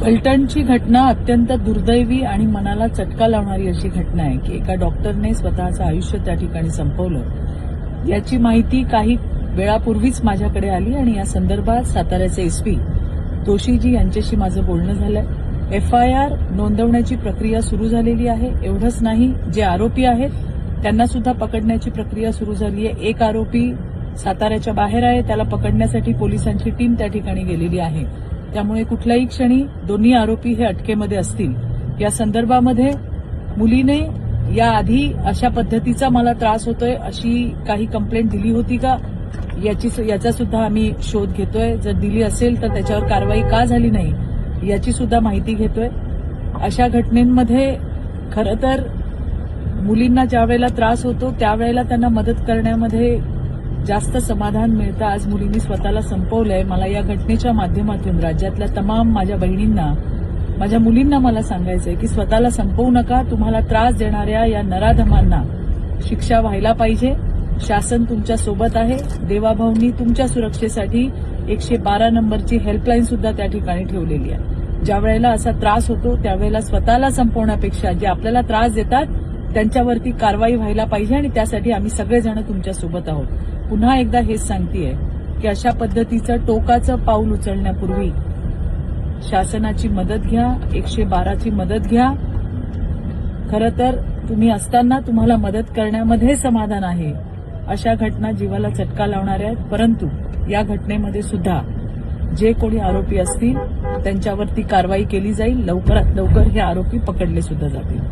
फलटणची घटना अत्यंत दुर्दैवी आणि मनाला चटका लावणारी अशी घटना आहे की एका डॉक्टरने स्वतःचं आयुष्य त्या ठिकाणी संपवलं। याची माहिती काही वेळापूर्वीच माझ्याकडे आली आणि या संदर्भात साताऱ्याचे एसपी दोशीजी यांच्याशी माझं बोलणं झालंय। एफआयआर नोंदवण्याची प्रक्रिया सुरू झालेली आहे। एवढंच नाही, जे आरोपी आहेत त्यांना सुद्धा पकडण्याची प्रक्रिया सुरू झाली आहे। एक आरोपी साताऱ्याच्या बाहेर आहे, त्याला पकडण्यासाठी पोलिसांची टीम त्या ठिकाणी गेलेली आहे। त्यामुळे कुठल्याही क्षणी दोन्ही आरोपी हे अटकेमध्ये असतील। या संदर्भामध्ये मुलीने याआधी अशा पद्धतीचा मला त्रास होतोय अशी काही कंप्लेंट दिली होती का याचा सुद्धा आम्ही शोध घेतोय। जर दिली असेल तर त्याच्यावर कारवाई का झाली नाही याची सुद्धा माहिती घेतोय। अशा घटनेमध्ये खरं तर मुलींना ज्यावेळेला त्रास होतो त्यावेळेला त्यांना मदत करण्यामध्ये जास्त समाधान मिळतं। आज मुलींनी स्वतःला संपवलंय। मला या घटनेच्या माध्यमातून राज्यातल्या तमाम माझ्या बहिणींना, माझ्या मुलींना मला सांगायचंय की स्वतःला संपवू नका। तुम्हाला त्रास देणाऱ्या या नराधमांना शिक्षा व्हायला पाहिजे। शासन तुमच्या सोबत आहे। देवाभाऊंनी तुमच्या सुरक्षेसाठी 112 नंबरची हेल्पलाईन सुद्धा त्या ठिकाणी ठेवलेली आहे। ज्या वेळेला असा त्रास होतो त्यावेळेला स्वतःला संपवण्यापेक्षा जे आपल्याला त्रास देतात त्यांच्यावरती कारवाई व्हायला पाहिजे आणि त्यासाठी आम्ही सगळेजण तुमच्या सोबत आहोत। पुन्हा एकदा हेच सांगतेय की अशा पद्धतीचं टोकाचं पाऊल उचलण्यापूर्वी शासनाची मदत घ्या, 112ची मदत घ्या। खरं तर तुम्ही असताना तुम्हाला मदत करण्यामध्ये समाधान आहे। अशा घटना जीवाला चटका लावणाऱ्या आहेत, परंतु या घटनेमध्ये सुद्धा जे कोणी आरोपी असतील त्यांच्यावरती कारवाई केली जाईल। लवकरात लवकर हे आरोपी पकडले सुद्धा जातील।